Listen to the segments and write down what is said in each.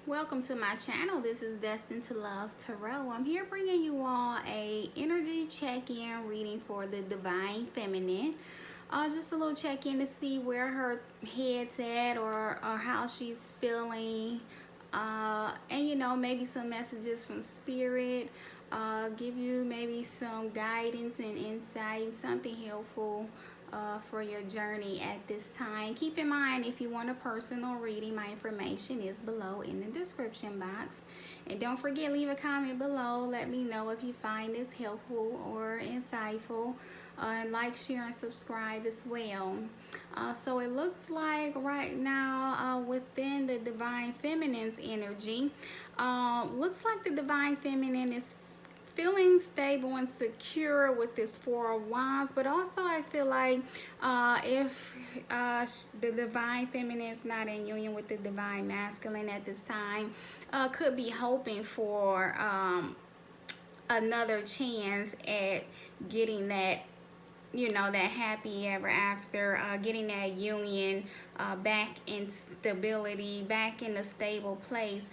Welcome to my channel. This is Destined to Love Tarot. I'm here bringing you all a energy check-in reading for the Divine Feminine. Just a little check-in to see where her head's at or how she's feeling. And you know, maybe some messages from Spirit. Give you maybe some guidance and insight, something helpful for your journey at this time. Keep in mind, if you want a personal reading, my information is below in the description box. And don't forget, leave a comment below. Let me know if you find this helpful or insightful. And like, share, and subscribe as well. So it looks like right now within the Divine Feminine's energy, looks like the Divine Feminine is feeling stable and secure with this Four of Wands, but also I feel like if the Divine Feminine is not in union with the Divine Masculine at this time, could be hoping for another chance at getting that, you know, that happy ever after, getting that union back in stability, back in a stable place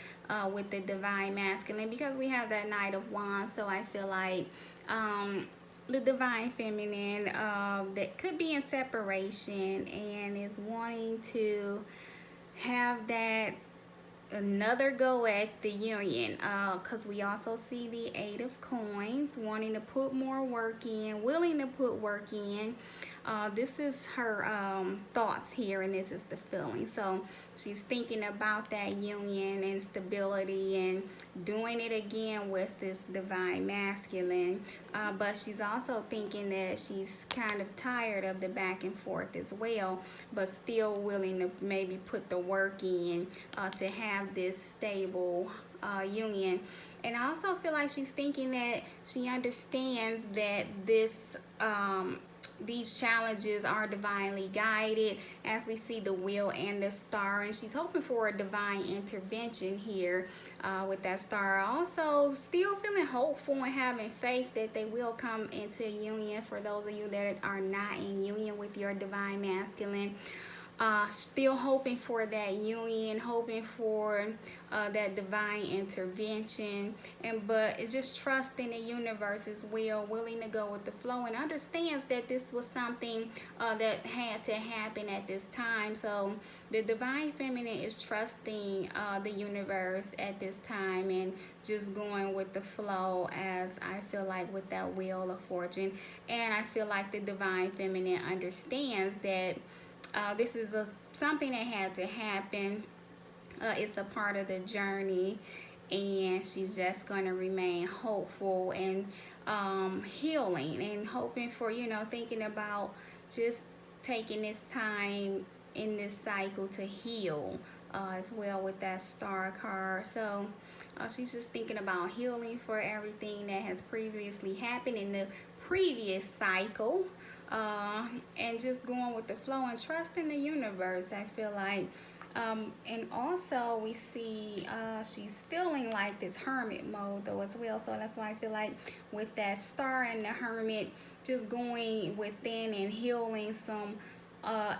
with the Divine Masculine, because we have that Knight of Wands. So I feel like the Divine Feminine that could be in separation and is wanting to have that another go at the union, because we also see the Eight of Coins, wanting to put more work in, willing to put work in. This is her thoughts here, and this is the feeling. So she's thinking about that union and stability and doing it again with this Divine Masculine, but she's also thinking that she's kind of tired of the back and forth as well, but still willing to maybe put the work in to have this stable union. And I also feel like she's thinking that she understands that this these challenges are divinely guided, as we see the Wheel and the Star, and she's hoping for a divine intervention here with that Star. Also still feeling hopeful and having faith that they will come into union. For those of you that are not in union with your Divine Masculine, still hoping for that union, hoping for that divine intervention, but it's just trusting the universe as well, willing to go with the flow, and understands that this was something that had to happen at this time. So the Divine Feminine is trusting the universe at this time and just going with the flow, as I feel like with that Wheel of Fortune. And I feel like the Divine Feminine understands that this is something that had to happen. It's a part of the journey, and she's just going to remain hopeful and healing, and hoping for, you know, thinking about just taking this time in this cycle to heal as well with that Star card. So she's just thinking about healing for everything that has previously happened in the previous cycle, and just going with the flow and trusting the universe, I feel like. And also we see she's feeling like this hermit mode though as well. So that's why I feel like with that Star and the Hermit, just going within and healing some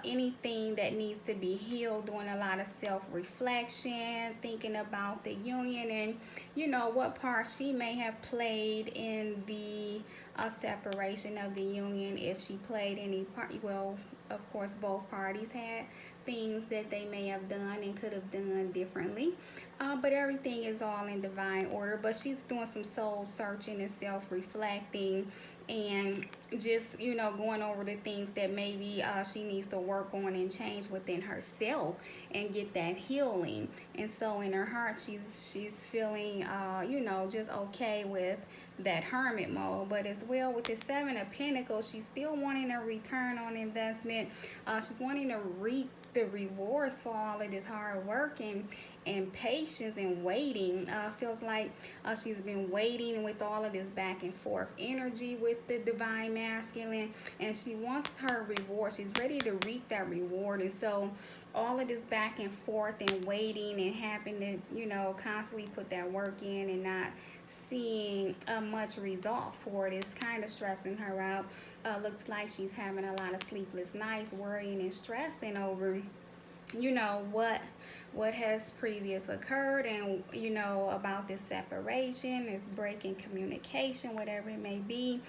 anything that needs to be healed, doing a lot of self-reflection, thinking about the union and, you know, what part she may have played in the separation of the union, if she played any part. Well, of course both parties had things that they may have done and could have done differently, but everything is all in divine order. But she's doing some soul searching and self-reflecting, and just, you know, going over the things that maybe she needs to work on and change within herself and get that healing. And so in her heart, she's feeling you know, just okay with that hermit mode. But as well with the Seven of Pentacles, she's still wanting a return on investment. She's wanting to reap the rewards for all of this hard work and patience and waiting. Feels like she's been waiting with all of this back and forth energy with the Divine Masculine, and she wants her reward. She's ready to reap that reward. And so all of this back and forth and waiting and having to, you know, constantly put that work in and not seeing much result for it is kind of stressing her out. Looks like she's having a lot of sleepless nights, worrying and stressing over, you know, what what has previously occurred, and you know, about this separation, this break in communication, whatever it may be,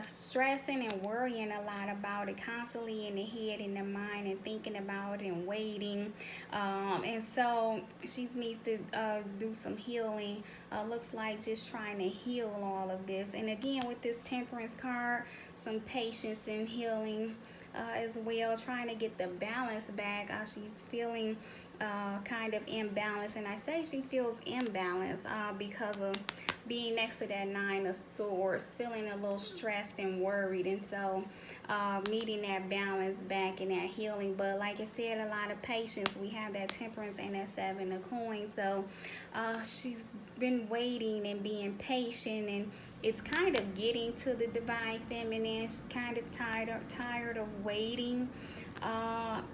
stressing and worrying a lot about it, constantly in the head, in the mind, and thinking about it and waiting. And so she needs to do some healing. Looks like just trying to heal all of this. And again, with this Temperance card, some patience and healing as well, trying to get the balance back. She's feeling kind of imbalanced, and I say she feels imbalanced because of being next to that Nine of Swords, feeling a little stressed and worried, and so needing that balance back and that healing. But like I said, a lot of patience. We have that Temperance and that Seven of Coins, so she's been waiting and being patient, and it's kind of getting to the Divine Feminine. She's kind of tired of waiting,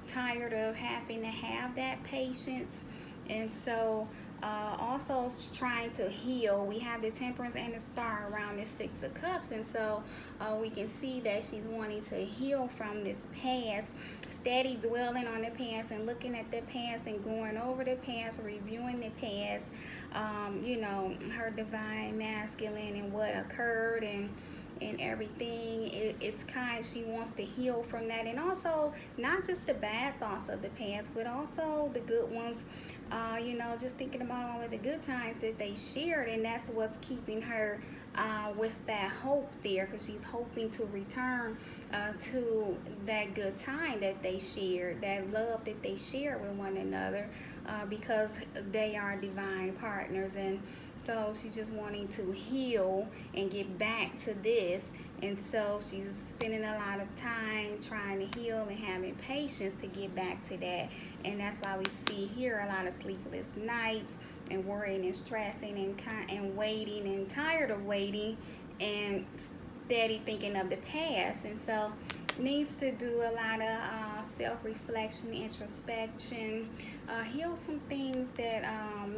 tired of having to have that patience. And so also trying to heal. We have the Temperance and the Star around the Six of Cups, and so we can see that she's wanting to heal from this past, steady dwelling on the past and looking at the past and going over the past, reviewing the past, you know, her Divine Masculine and what occurred and everything. It's kind, she wants to heal from that, and also not just the bad thoughts of the past, but also the good ones. You know, just thinking about all of the good times that they shared, and that's what's keeping her with that hope there, because she's hoping to return to that good time that they shared, that love that they shared with one another, because they are divine partners. And so she's just wanting to heal and get back to this, and so she's spending a lot of time trying to heal and having patience to get back to that. And that's why we see here a lot of sleepless nights and worrying and stressing and waiting and tired of waiting and steady thinking of the past. And so needs to do a lot of self-reflection, introspection, heal some things that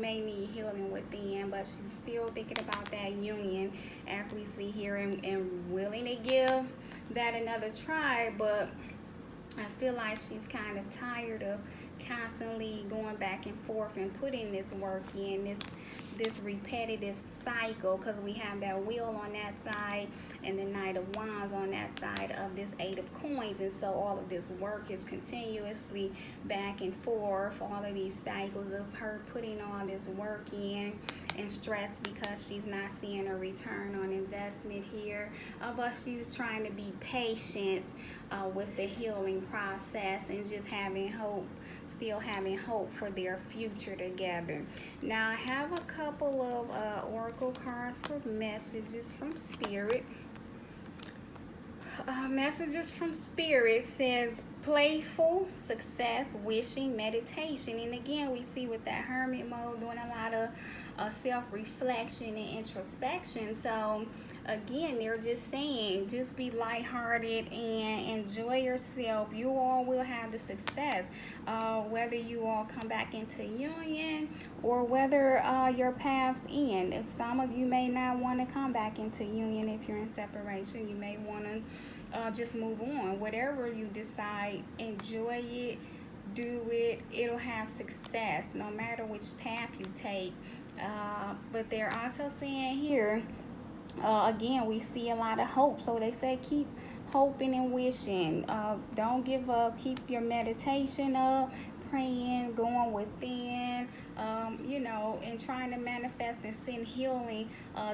may need healing within, but she's still thinking about that union, as we see here, and willing to give that another try. But I feel like she's kind of tired of constantly going back and forth and putting this work in, this repetitive cycle, because we have that Wheel on that side and the Knight of Wands on that side of this Eight of Coins. And so all of this work is continuously back and forth, all of these cycles of her putting all this work in, and stress because she's not seeing a return on investment here. But she's trying to be patient with the healing process, and just having hope, still having hope for their future together. Now I have a couple of oracle cards for messages from Spirit. Messages from Spirit says playful, success, wishing, meditation. And again, we see with that Hermit mode doing a lot of self-reflection and introspection. So again, they're just saying, just be lighthearted and enjoy yourself. You all will have the success, whether you all come back into union or whether your paths end. Some of you may not want to come back into union if you're in separation. You may want to just move on. Whatever you decide, enjoy it, do it. It'll have success no matter which path you take. But they're also saying here, again, we see a lot of hope. So they say keep hoping and wishing. Don't give up. Keep your meditation up, praying, going within, you know, and trying to manifest and send healing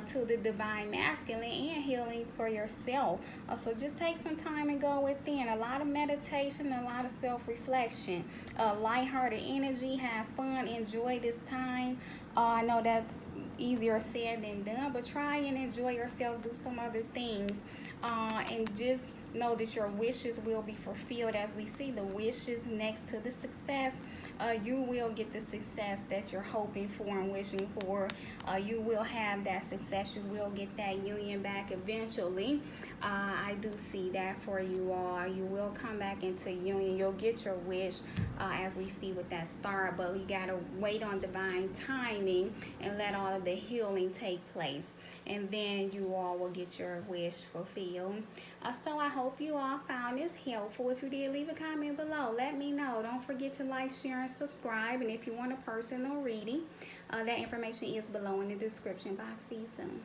to the Divine Masculine, and healing for yourself. So just take some time and go within. A lot of meditation, a lot of self-reflection, lighthearted energy, have fun, enjoy this time. I know that's easier said than done, but try and enjoy yourself, do some other things, and just know that your wishes will be fulfilled. As we see the wishes next to the success, you will get the success that you're hoping for and wishing for. You will have that success. You will get that union back eventually. I do see that for you all. You will come back into union. You'll get your wish. as we see with that star. But you got to wait on divine timing and let all of the healing take place. And then you all will get your wish fulfilled. So I hope you all found this helpful. If you did, leave a comment below. Let me know. Don't forget to like, share, and subscribe. And if you want a personal reading, that information is below in the description box. See you soon.